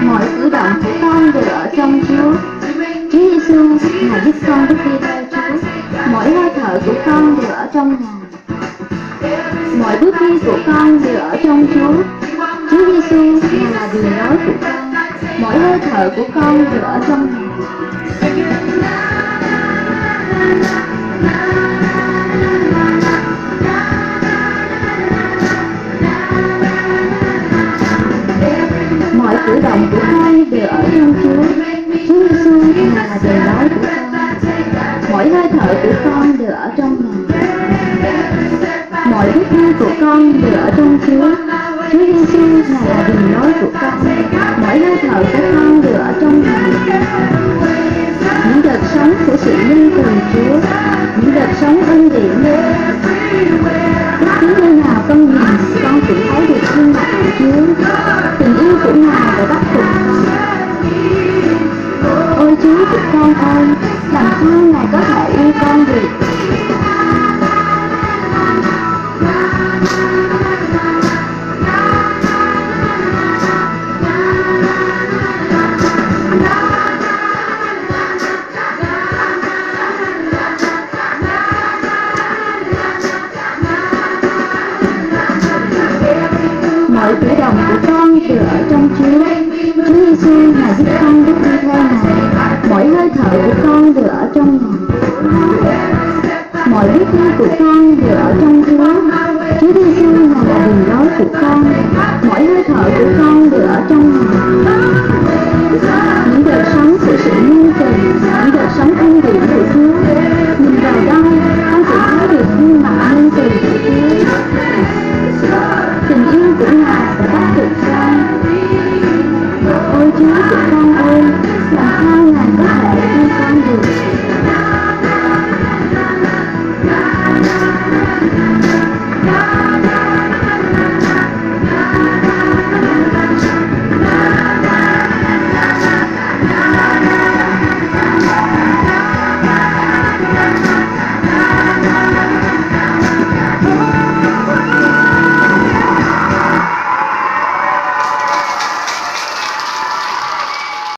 Mọi cử động của con đều ở trong Chúa. Chúa Giêsu Ngài giúp con bước đi theo Chúa. Mỗi hơi thở của con đều ở trong Ngài. Mọi bước đi của con đều ở trong Chúa. Chúa Giêsu Ngài là đường lối của con. Mỗi hơi thở của con đều ở trong Ngài. Mọi cử động của con đều ở trong Chúa. Chúa Giêsu Ngài là đường lối của con. Mỗi hơi thở của con đều ở trong Ngài. Mọi bước đi của con đều ở trong Chúa. Chúa Giêsu Ngài là đường lối của con. Mỗi hơi thở của con đều ở trong Ngài. Những đợt sống của sự nhân từ Chúa, những đợt sống ân điển. Bất cứ nơi nào con nhìn, con cũng thấy được gương mặt của Chúa. Tình yêu của Ngài đã bắt phục con. Ôi Chúa của con ơi, làm sao Ngài có thể yêu con được? Mọi cử động của con đều ở trong Chúa. Chúa Giêsu Ngài giúp con bước